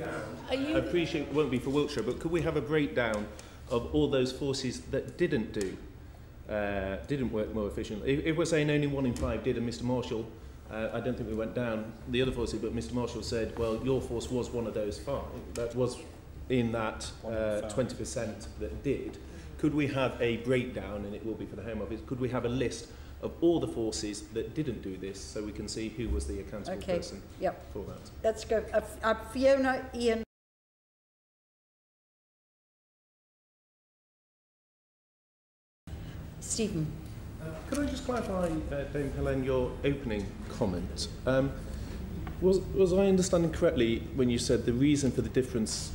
breakdown? I appreciate it won't be for Wiltshire, but could we have a breakdown of all those forces that didn't work more efficiently? If we're saying only 1 in 5 did, and Mr. Marshall, I don't think we went down the other forces, but Mr. Marshall said, well, your force was one of those 5. That was in that 20% that did. Could we have a breakdown, and it will be for the Home Office, could we have a list of all the forces that didn't do this so we can see who was the accountable person for that? Let's go. Fiona, Ian. Stephen. Could I just clarify, Dame Helen, your opening comment? Was I understanding correctly when you said the reason for the difference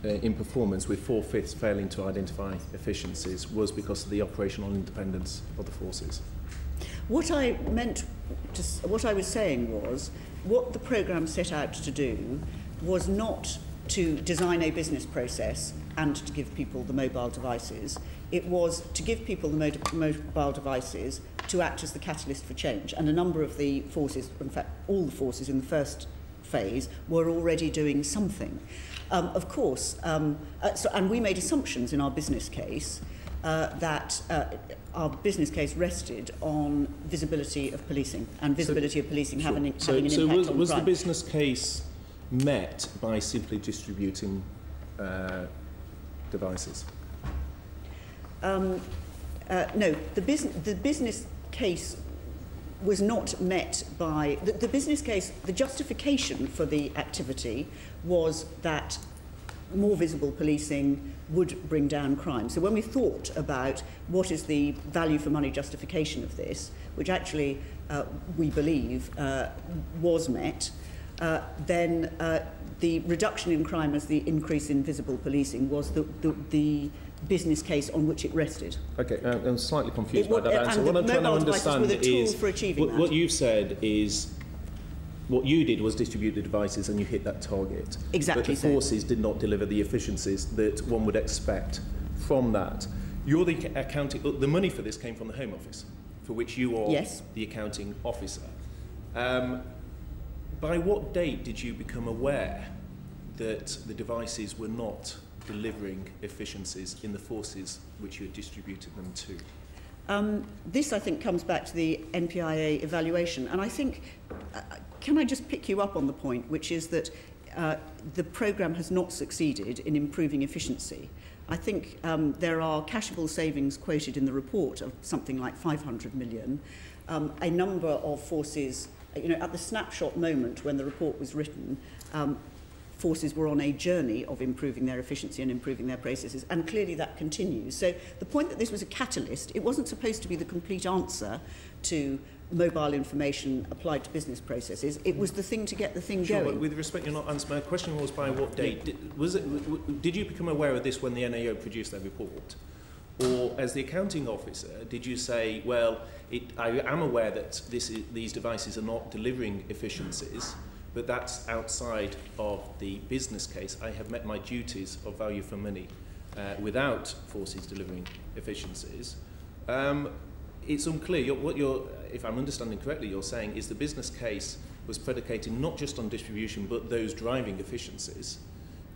in performance with 4/5 failing to identify efficiencies was because of the operational independence of the forces? What I was saying was, what the programme set out to do was not to design a business process and to give people the mobile devices. It was to give people the mobile devices to act as the catalyst for change. And a number of the forces, in fact, all the forces in the first phase, were already doing something. Of course, and we made assumptions in our business case that our business case rested on visibility of policing and visibility of policing having an impact on crime. So was the business case met by simply distributing devices? No, the business case was not met by the business case. The justification for the activity was that more visible policing would bring down crime. So when we thought about what is the value for money justification of this, which actually we believe was met, then the reduction in crime as the increase in visible policing was the business case on which it rested. Okay, I'm slightly confused by that answer. What I'm trying to understand is what you've said is what you did was distribute the devices and you hit that target. Exactly. But the forces did not deliver the efficiencies that one would expect from that. You're the accounting. The money for this came from the Home Office, for which you are the accounting officer. By what date did you become aware that the devices were not delivering efficiencies in the forces which you had distributed them to? This, I think, comes back to the NPIA evaluation. And I think, can I just pick you up on the point, which is that the programme has not succeeded in improving efficiency. I think there are cashable savings quoted in the report of something like 500 million. A number of forces, at the snapshot moment when the report was written, forces were on a journey of improving their efficiency and improving their processes, and clearly that continues. So the point that this was a catalyst, it wasn't supposed to be the complete answer to mobile information applied to business processes. It was the thing to get the thing going. But with respect, you're not answering. My question was by what date? Did you become aware of this when the NAO produced their report? Or as the accounting officer, did you say, well, I am aware that these devices are not delivering efficiencies, but that's outside of the business case. I have met my duties of value for money without forces delivering efficiencies. It's unclear. If I'm understanding correctly, you're saying is the business case was predicated not just on distribution, but those driving efficiencies.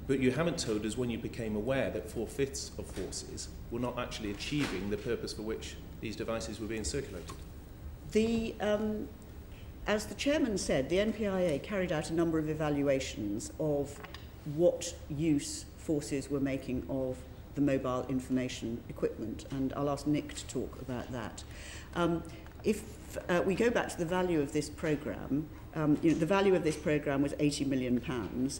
But you haven't told us when you became aware that 4/5 of forces were not actually achieving the purpose for which these devices were being circulated. As the chairman said, the NPIA carried out a number of evaluations of what use forces were making of the mobile information equipment, and I'll ask Nick to talk about that. If we go back to the value of this programme, the value of this programme was £80 million,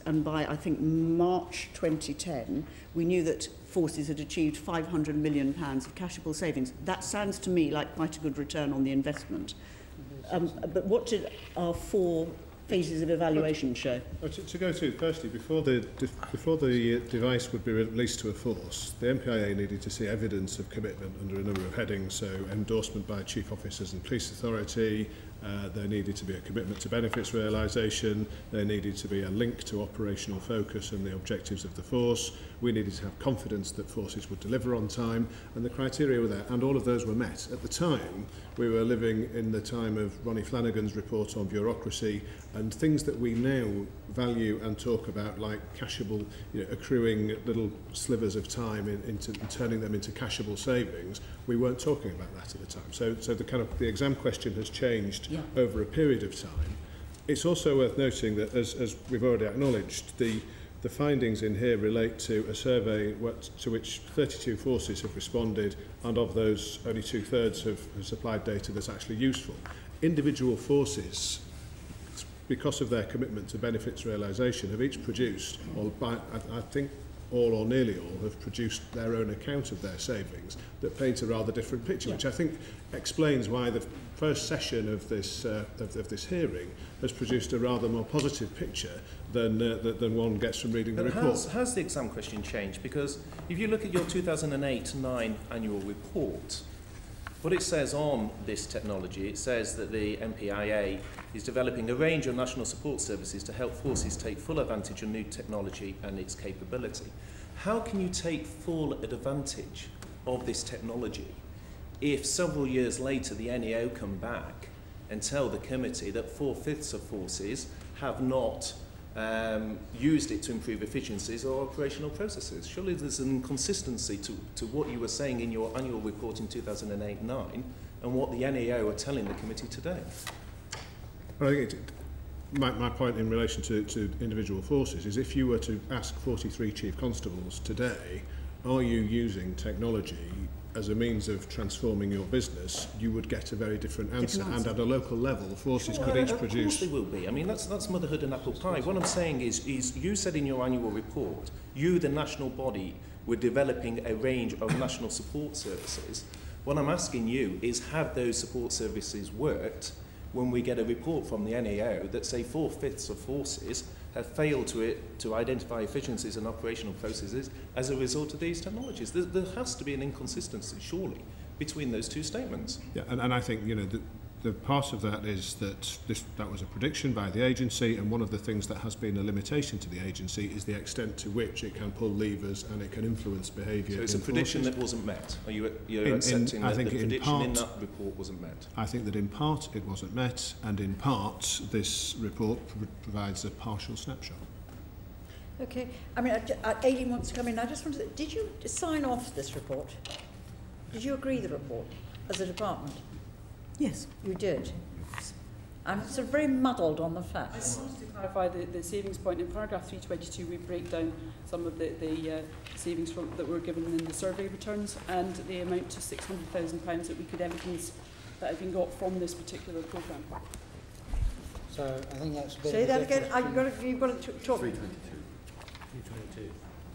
and by, I think, March 2010, we knew that forces had achieved £500 million of cashable savings. That sounds to me like quite a good return on the investment. But what did our 4 phases of evaluation show? To go to, firstly, before the device would be released to a force, the MPIA needed to see evidence of commitment under a number of headings, so endorsement by chief officers and police authority, There needed to be a commitment to benefits realisation. There needed to be a link to operational focus and the objectives of the force. We needed to have confidence that forces would deliver on time, and the criteria were there, and all of those were met. At the time, we were living in the time of Ronnie Flanagan's report on bureaucracy, and things that we now value and talk about, like cashable, accruing little slivers of time into turning them into cashable savings. We weren't talking about that at the time. So the exam question has changed over a period of time. It's also worth noting that, as we've already acknowledged, the findings in here relate to a survey to which 32 forces have responded, and of those, only 2/3 have supplied data that's actually useful. Individual forces, because of their commitment to benefits realisation, have each produced, or I think all or nearly all, have produced their own account of their savings that paint a rather different picture, which I think explains why the first session of this hearing has produced a rather more positive picture than one gets from reading the report. Has the exam question changed? Because if you look at your 2008-9 annual report, what it says on this technology, it says that the MPIA is developing a range of national support services to help forces take full advantage of new technology and its capability. How can you take full advantage of this technology if several years later the NEO come back and tell the committee that 4/5 of forces have not used it to improve efficiencies or operational processes? Surely there's an inconsistency to what you were saying in your annual report in 2008-9 and what the NEO are telling the committee today. Well, I think my point in relation to individual forces is, if you were to ask 43 chief constables today, are you using technology as a means of transforming your business, you would get a very different answer. And at a local level, forces could each produce... Of course they will be. I mean, that's motherhood and apple pie. What I'm saying is you said in your annual report, you, the national body, were developing a range of national support services. What I'm asking you is, have those support services worked when we get a report from the NEO that say 4/5 of forces have failed to identify efficiencies and operational processes as a result of these technologies? There has to be an inconsistency, surely, between those two statements. Yeah, and I think, the part of that is that that was a prediction by the agency, and one of the things that has been a limitation to the agency is the extent to which it can pull levers and it can influence behaviour. So it's a prediction that wasn't met. Are you accepting that the prediction in that report wasn't met? I think that in part it wasn't met, and in part this report provides a partial snapshot. Okay. I mean, Aileen wants to come in. I just wanted to, did you sign off this report? Did you agree the report as a department? Yes. You did. I'm sort of very muddled on the facts. I just wanted to clarify the savings point. In paragraph 322, we break down some of the savings that were given in the survey returns, and they amount to £600,000 that we could evidence that had been got from this particular programme. So I think that's a bit. Say that again. You've got to talk.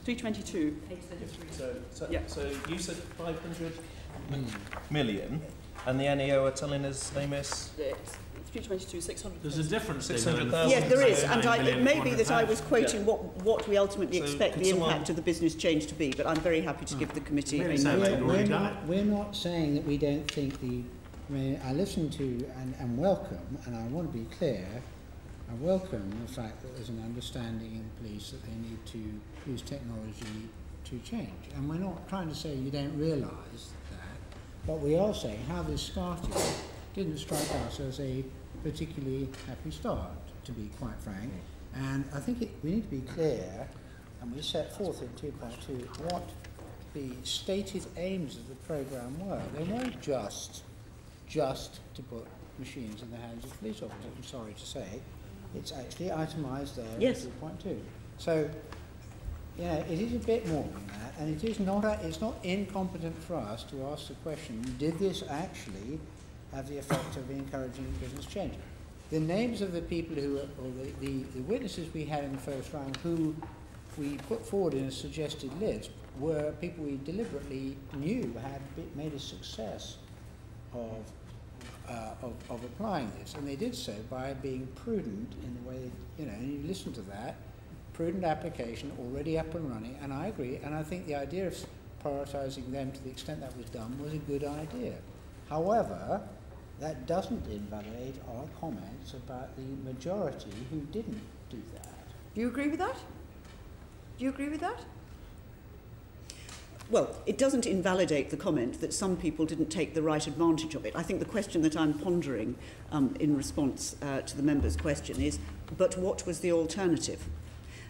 322. So you said 500 million. And the NEO are telling us they miss 322, 600. There's a difference. 600,000. Yes, there is, and it may be that I was quoting what we ultimately expect the impact of the business change to be, but I'm very happy to give the committee a We're not saying that we don't think I listen to and welcome, and I want to be clear, I welcome the fact that there's an understanding in the police that they need to use technology to change. And we're not trying to say you don't realise that, but we are saying how this started didn't strike us as a particularly happy start, to be quite frank. And I think we need to be clear, and we set forth in 2.2 what the stated aims of the programme were. They weren't just to put machines in the hands of police officers, I'm sorry to say. It's actually itemised there in 2.2. So, it is a bit more than that, and it is not it's not incompetent for us to ask the question, did this actually have the effect of encouraging business change? The names of the people who, or the witnesses we had in the first round who we put forward in a suggested list were people we deliberately knew had made a success of applying this, and they did so by being prudent in the way, and you listen to that, prudent application, already up and running, and I agree, and I think the idea of prioritising them to the extent that was done was a good idea. However, that doesn't invalidate our comments about the majority who didn't do that. Do you agree with that? Do you agree with that? Well, it doesn't invalidate the comment that some people didn't take the right advantage of it. I think the question that I'm pondering in response to the member's question is, but what was the alternative?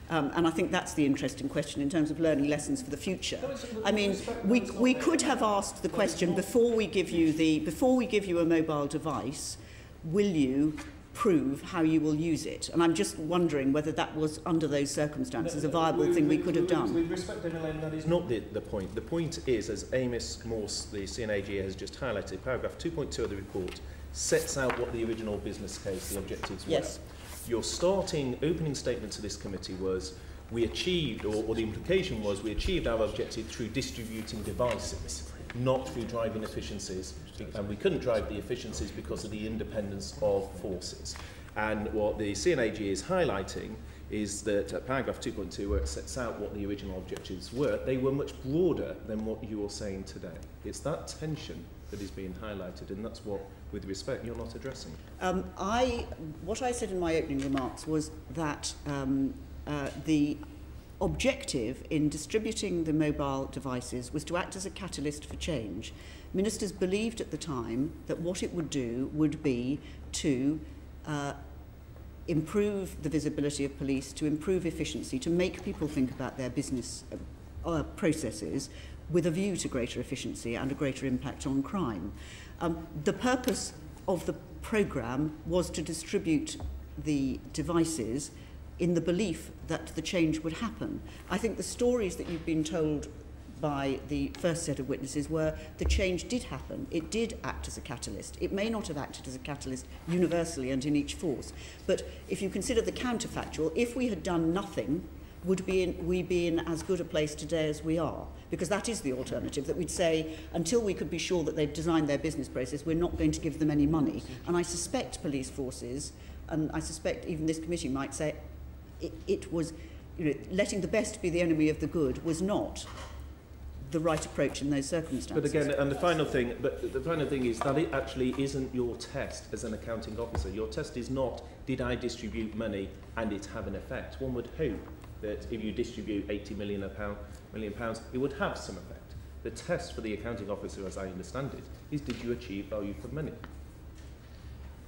And I think that's the interesting question in terms of learning lessons for the future. I mean, we could have asked the question before we give you a mobile device, will you prove how you will use it? And I'm just wondering whether that was, under those circumstances, a viable thing we could have done. With respect, Elaine, that is not the point. The point is, as Amos Morse, the CNAG, has just highlighted, paragraph 2.2 of the report sets out what the original business case, the objectives were. Yes. Your opening statement to this committee was, we achieved, or the implication was, we achieved our objective through distributing devices, not through driving efficiencies. And we couldn't drive the efficiencies because of the independence of forces. And what the CNAG is highlighting is that at paragraph 2.2, where it sets out what the original objectives were, they were much broader than what you are saying today. It's that tension that is being highlighted, and that's what, with respect, you're not addressing. What I said in my opening remarks was that the objective in distributing the mobile devices was to act as a catalyst for change. Ministers believed at the time that what it would do would be to improve the visibility of police, to improve efficiency, to make people think about their business processes with a view to greater efficiency and a greater impact on crime. The purpose of the programme was to distribute the devices in the belief that the change would happen. I think the stories that you've been told by the first set of witnesses were the change did happen. It did act as a catalyst. It may not have acted as a catalyst universally and in each force, but if you consider the counterfactual, if we had done nothing, would we be in as good a place today as we are? Because that is the alternative, that we'd say, until we could be sure that they've designed their business process, we're not going to give them any money. And I suspect police forces, and I suspect even this committee might say, it was, letting the best be the enemy of the good was not the right approach in those circumstances. But again, and the final thing is that it actually isn't your test as an accounting officer. Your test is not, did I distribute money and it have an effect? One would hope that if you distribute £80 million, it would have some effect. The test for the accounting officer, as I understand it, is did you achieve value for money?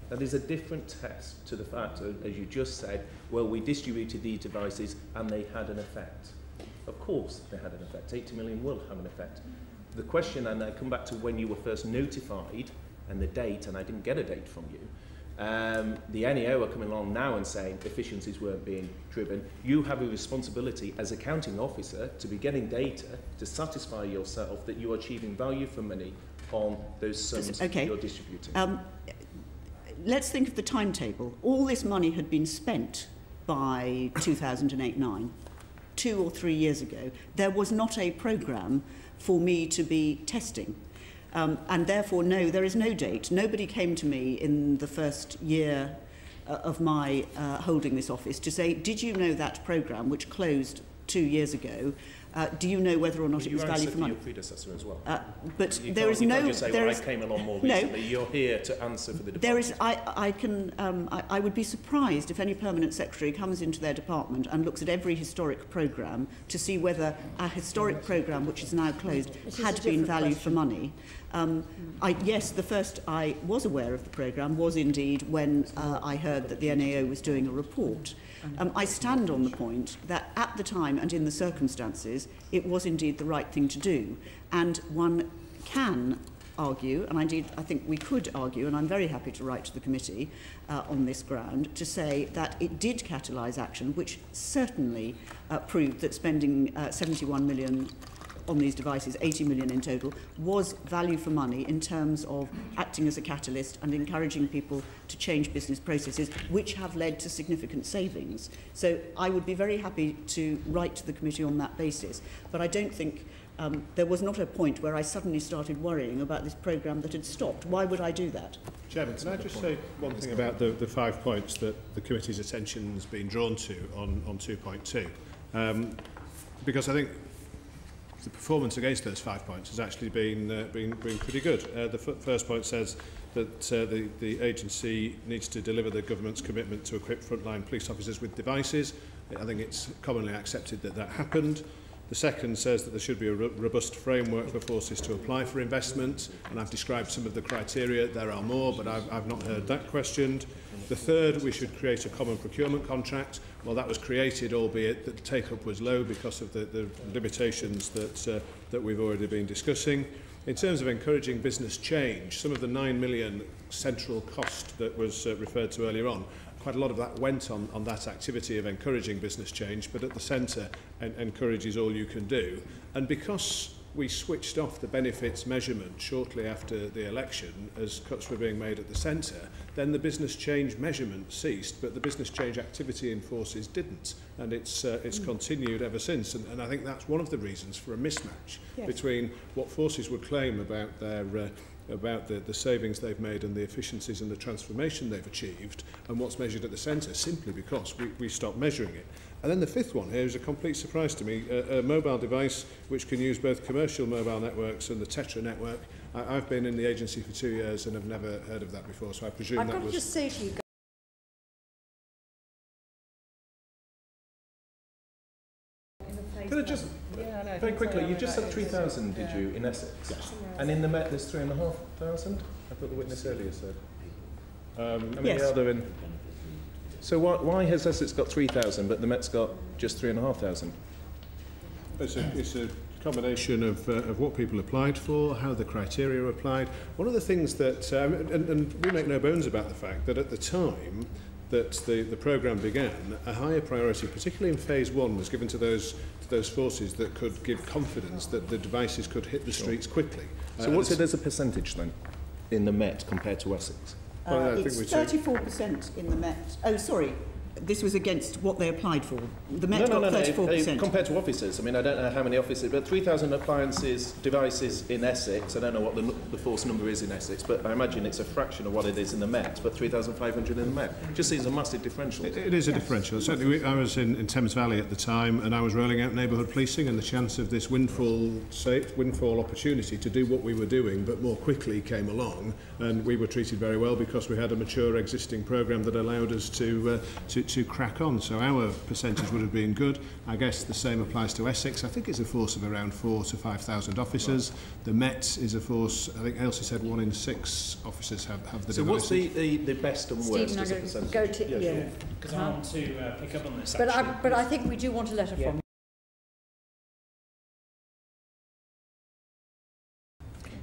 That is a different test to the fact, as you just said, well, we distributed these devices and they had an effect. Of course they had an effect. 80 million will have an effect. The question, and I come back to when you were first notified and the date, and I didn't get a date from you, the NEO are coming along now and saying efficiencies weren't being driven. You have a responsibility as accounting officer to be getting data to satisfy yourself that you're achieving value for money on those sums okay. you're distributing. Let's think of the timetable. All this money had been spent by 2008-9, 2 or 3 years ago. There was not a programme for me to be testing. And therefore, no, there is no date. Nobody came to me in the first year of my holding this office to say, did you know that programme, which closed 2 years ago, do you know whether or not it was value for money? Your predecessor as well. But you there is no. Just say, I came along more recently. No, you're here to answer for the department. There is. I would be surprised if any permanent secretary comes into their department and looks at every historic programme to see whether a historic programme which is now closed had been value for money. Yes, the first I was aware of the programme was indeed when I heard that the NAO was doing a report. I stand on the point that at the time and in the circumstances, it was indeed the right thing to do. And one can argue, and indeed I think we could argue, and I'm very happy to write to the committee on this ground, to say that it did catalyse action, which certainly proved that spending 71 million on these devices, 80 million in total, was value for money in terms of acting as a catalyst and encouraging people to change business processes, which have led to significant savings. So I would be very happy to write to the committee on that basis. But I don't think there was not a point where I suddenly started worrying about this programme that had stopped. Why would I do that? Chairman, can I just say one thing about the 5 points that the committee's attention has been drawn to on 2.2? Because I think the performance against those 5 points has actually been pretty good. The first point says that the agency needs to deliver the government's commitment to equip frontline police officers with devices. I think it's commonly accepted that that happened. The second says that there should be a robust framework for forces to apply for investment, and I've described some of the criteria. There are more, but I've not heard that questioned. The third, we should create a common procurement contract. Well, that was created, albeit that the take-up was low because of the limitations that we've already been discussing. In terms of encouraging business change, some of the 9 million central cost that was referred to earlier on, quite a lot of that went on that activity of encouraging business change, but at the centre, encourage is all you can do. And because we switched off the benefits measurement shortly after the election as cuts were being made at the centre, then the business change measurement ceased, but the business change activity in forces didn't, and it's continued ever since. And I think that's one of the reasons for a mismatch between what forces would claim about their about the savings they've made and the efficiencies and the transformation they've achieved and what's measured at the centre, simply because we stopped measuring it. And then the fifth one here is a complete surprise to me, a mobile device which can use both commercial mobile networks and the Tetra network. I've been in the agency for 2 years and have never heard of that before, so I presume that was... I've got to just say to you Can I just, very quickly, you just said 3,000, did you, in Essex? Yes. And in the Met there's 3,500? I thought the witness earlier said. How many are there in? So why has Essex got 3,000 but the Met's got just 3,500? It's a combination of what people applied for, how the criteria were applied. One of the things that, and we make no bones about the fact that at the time that the programme began, a higher priority, particularly in phase one, was given to those forces that could give confidence that the devices could hit the streets quickly. So what's it as a percentage then in the Met compared to Essex? It's 34% in the Met. Oh, sorry. This was against what they applied for. The Met got 34%. Compared to officers, I mean, I don't know how many officers, but 3,000 appliances, devices in Essex. I don't know what the force number is in Essex, but I imagine it's a fraction of what it is in the Met, but 3,500 in the Met. Just seems a massive differential. It is a differential. Certainly, I was in Thames Valley at the time, and I was rolling out neighbourhood policing, and the chance of this windfall opportunity to do what we were doing, but more quickly, came along, and we were treated very well because we had a mature existing programme that allowed us to crack on. So our percentage would have been good. I guess the same applies to Essex. I think it's a force of around 4,000 to 5,000 officers. Right. The Met is a force, I think Elsie said 1 in 6 officers have the devices. So what's the best and worst Stephen, as a percentage? Go to, yeah. Because I want to pick up on this. But I think we do want a letter from you.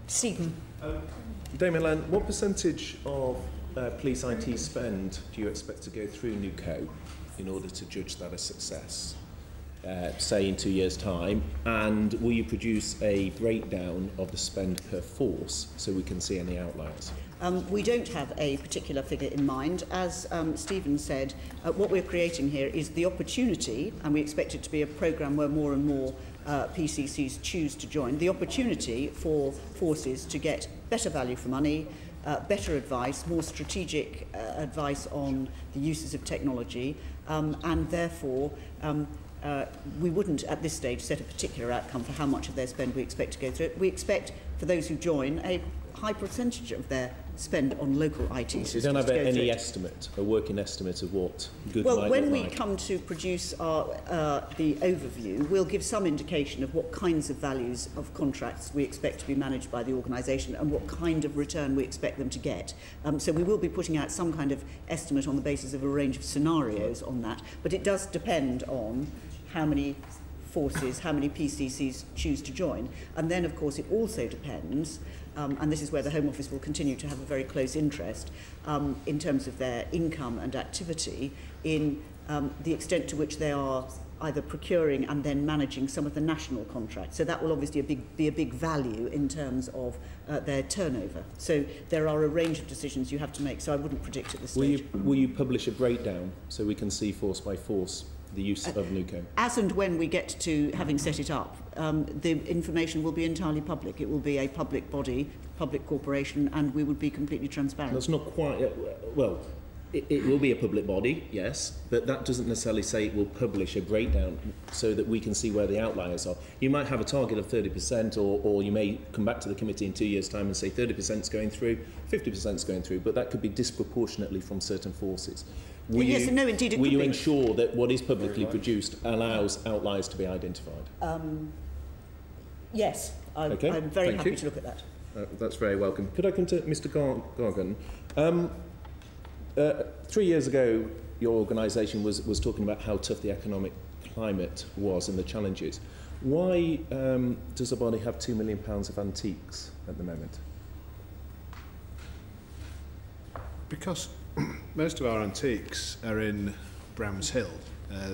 Stephen. Damien Land, what percentage of police IT spend do you expect to go through NUCO in order to judge that a success, say in 2 years' time? And will you produce a breakdown of the spend per force so we can see any outliers? We don't have a particular figure in mind. As Stephen said, what we're creating here is the opportunity, and we expect it to be a programme where more and more PCCs choose to join, the opportunity for forces to get better value for money, better advice, more strategic advice on the uses of technology, and therefore we wouldn't at this stage set a particular outcome for how much of their spend we expect to go through. We expect for those who join a high percentage of their spend on local IT systems. So you don't have any estimate, a working estimate of what good might look like? Well, when we come to produce the overview, we'll give some indication of what kinds of values of contracts we expect to be managed by the organisation and what kind of return we expect them to get. So we will be putting out some kind of estimate on the basis of a range of scenarios on that, but it does depend on how many forces, how many PCCs choose to join. And then, of course, it also depends, and this is where the Home Office will continue to have a very close interest, in terms of their income and activity, in the extent to which they are either procuring and then managing some of the national contracts. So that will obviously be a big value in terms of their turnover. So there are a range of decisions you have to make, so I wouldn't predict at this stage. Will you publish a breakdown so we can see force by force the use of NUCO? As and when we get to having set it up, the information will be entirely public. It will be a public body, public corporation, and we would be completely transparent. That's not quite, well, it will be a public body, yes, but that doesn't necessarily say it will publish a breakdown so that we can see where the outliers are. You might have a target of 30%, or you may come back to the committee in 2 years' time and say 30% is going through, 50% is going through, but that could be disproportionately from certain forces. Will yes, you, no, indeed it will could you be. ensure that what is publicly produced allows outliers to be identified? Yes, I'm very happy to look at that. That's very welcome. Could I come to Mr. Gargan? 3 years ago, your organisation was talking about how tough the economic climate was and the challenges. Why does the body have £2 million of antiques at the moment? Because most of our antiques are in Brams Hill,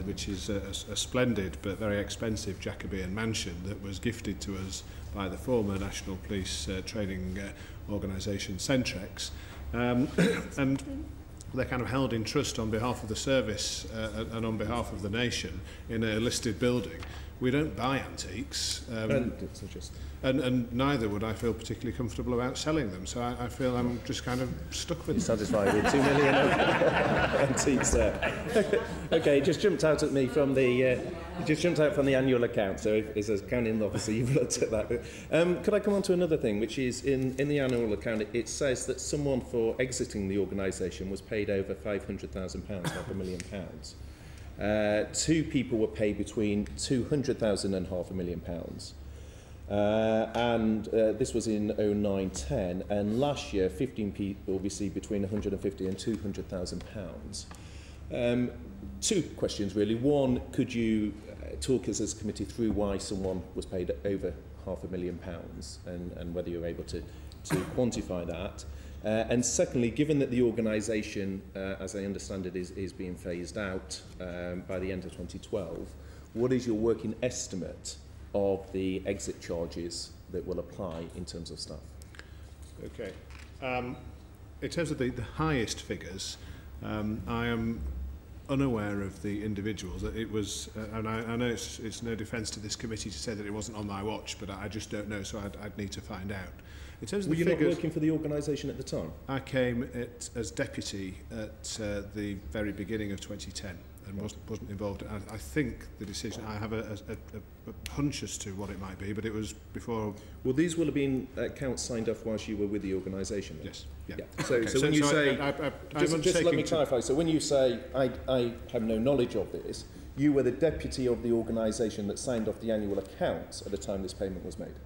which is a splendid but very expensive Jacobean mansion that was gifted to us by the former National Police training organisation Centrex. And they're kind of held in trust on behalf of the service and on behalf of the nation in a listed building. We don't buy antiques, and neither would I feel particularly comfortable about selling them. So I feel I'm just kind of stuck with them. Satisfied with 2 million of antiques there. Okay, it just jumped out at me from the annual account. So as an accounting officer, you've looked at that. Could I come on to another thing, which is in the annual account, it says that someone for exiting the organisation was paid over £500,000, £500,000. 2 people were paid between £200,000 and £500,000. And this was in 09-10, and last year 15 people received between £150,000 and £200,000. 2 questions really. One, could you talk us as a committee through why someone was paid over £500,000 and whether you're able to quantify that? And secondly, given that the organisation, as I understand it, is being phased out by the end of 2012, what is your working estimate of the exit charges that will apply in terms of staff? Okay. In terms of the highest figures, I am unaware of the individuals. It was, and I know it's no defence to this committee to say that it wasn't on my watch, but I just don't know, so I'd need to find out. In terms of Were the you figures, not working for the organisation at the time? I came as deputy at the very beginning of 2010 and wasn't involved. I think the decision, I have a hunch as to what it might be, but it was before. Well, these will have been accounts signed off whilst you were with the organisation. Yes. Yeah. So, Okay. so when you say, just let me clarify. So when you say, I have no knowledge of this, you were the deputy of the organisation that signed off the annual accounts at the time this payment was made.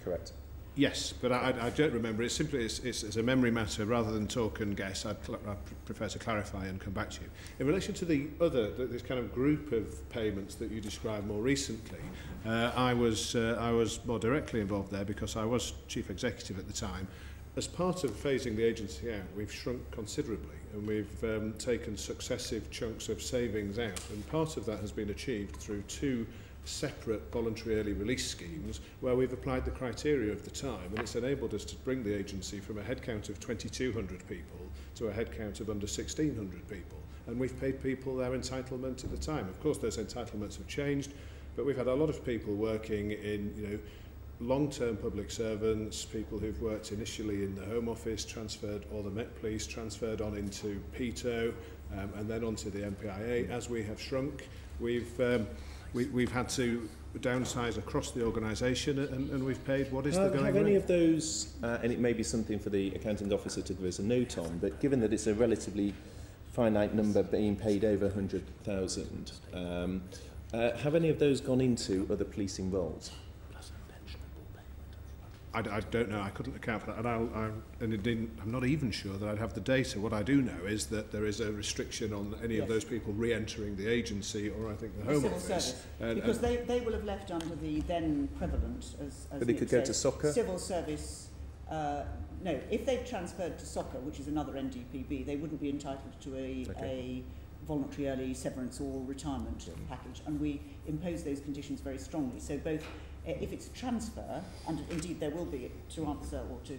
Correct. Yes, but I don't remember. It's simply it's a memory matter rather than talk and guess. I'd prefer to clarify and come back to you. In relation to this kind of group of payments that you described more recently, I was more directly involved there because I was chief executive at the time. As part of phasing the agency out, we've shrunk considerably and we've taken successive chunks of savings out, and part of that has been achieved through 2 separate voluntary early release schemes where we've applied the criteria of the time, and it's enabled us to bring the agency from a headcount of 2,200 people to a headcount of under 1,600 people, and we've paid people their entitlement at the time. Of course those entitlements have changed, but we've had a lot of people working in long-term public servants, people who've worked initially in the Home Office, transferred, or the Met Police, transferred on into PETO, and then onto the MPIA. As we have shrunk, we've had to downsize across the organisation, and we've paid what is the going rate. Have any of those, and it may be something for the accounting officer to give us a note on, but given that it's a relatively finite number being paid over 100,000, have any of those gone into other policing roles? I don't know. I couldn't account for that, and indeed, I'm not even sure that I'd have the data. What I do know is that there is a restriction on any of those people re-entering the agency, or I think the Home Office. Because they will have left under the then prevalent, as but they could go to soccer? Civil service. No, if they've transferred to soccer, which is another NDPB, they wouldn't be entitled to a voluntary early severance or retirement package, and we impose those conditions very strongly. So both, if it's a transfer, and indeed there will be, to answer, or to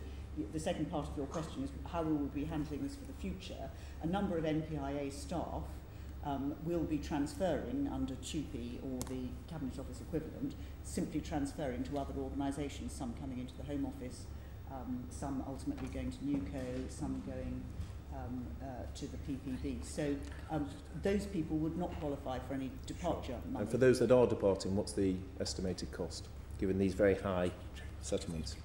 the second part of your question is how we will be handling this for the future, a number of NPIA staff will be transferring under TUPE or the Cabinet Office equivalent, simply transferring to other organisations, some coming into the Home Office, some ultimately going to NUCO, some going to the PPB. So those people would not qualify for any departure money. And for those that are departing, what's the estimated cost, given these very high settlements?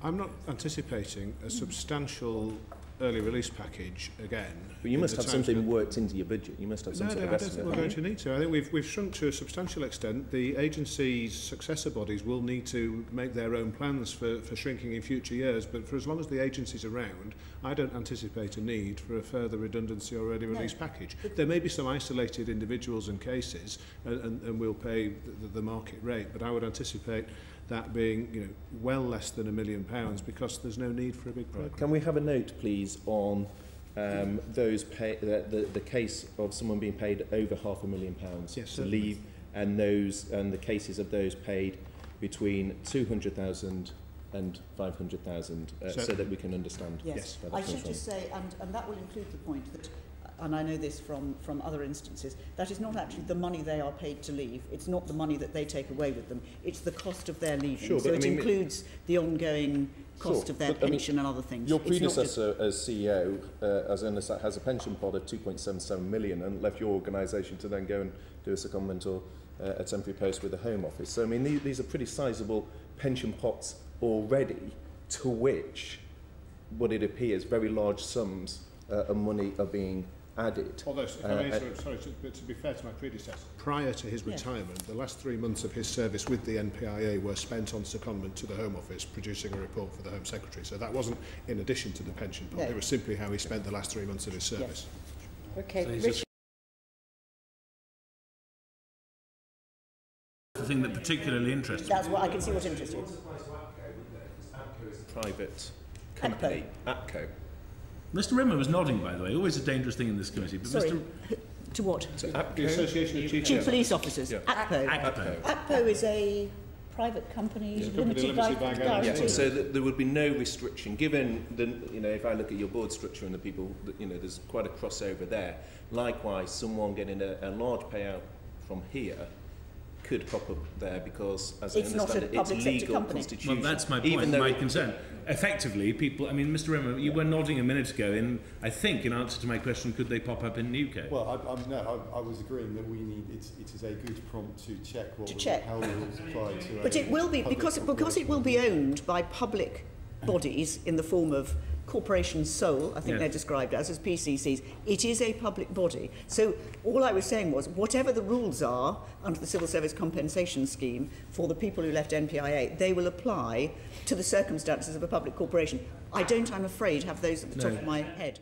I'm not anticipating a substantial early release package again. But you must have something worked into your budget. You must have some sort of I don't think estimate. we're going to need to. I think we've shrunk to a substantial extent. The agency's successor bodies will need to make their own plans for shrinking in future years, but for as long as the agency's around, I don't anticipate a need for a further redundancy or early release package. There may be some isolated individuals and cases, and we'll pay the market rate, but I would anticipate that being well less than £1 million because there's no need for a big programme. Can we have a note, please, on the case of someone being paid over £500,000 to leave, and the cases of those paid between 200,000 and 500,000, so that we can understand. Yes, I should just say, and that will include the point that, and I know this from other instances, that is not actually the money they are paid to leave. It's not the money that they take away with them. It's the cost of their leaving. Sure, so it includes the ongoing cost of their pension and other things. Your predecessor as CEO, as I understand, has a pension pot of 2.77 million and left your organisation to then go and do a secondment or a temporary post with the Home Office. So, I mean, these are pretty sizable pension pots already, to which, what it appears, very large sums of money are being added. Although, if I may, to be fair to my predecessor, prior to his retirement, the last 3 months of his service with the NPIA were spent on secondment to the Home Office, producing a report for the Home Secretary. So that wasn't in addition to the pension pot. It was simply how he spent the last 3 months of his service. Yes. Okay, So Richard. The thing that particularly interests me. That's what I can see what interests you. APCO is a private company. APCO. Mr. Rimmer was nodding, by the way. Always a dangerous thing in this committee. But Sorry, Mr. to what? So The APCO, Association of Chief Police Officers. Yeah. APCO. APCO. APCO is a private company, It's a company limited by guarantee. yeah, so there would be no restriction, given the, if I look at your board structure and the people, there's quite a crossover there. Likewise, someone getting a large payout from here could pop up there because, as It's I not a understand it, public it's sector legal company. constitution. Well, that's my point, Even though my it- concern. Effectively, people, I mean, Mr. Rimmer, you were nodding a minute ago, I think, in answer to my question, could they pop up in Newcastle? Well, I was agreeing that we need, it is a good prompt to check how the rules apply to. But it will be, because it will be owned by public bodies in the form of corporations sole, I think they're described as PCCs. It is a public body. So all I was saying was, whatever the rules are under the Civil Service Compensation Scheme for the people who left NPIA, they will apply to the circumstances of a public corporation. I don't, I'm afraid, have those at the top of my head.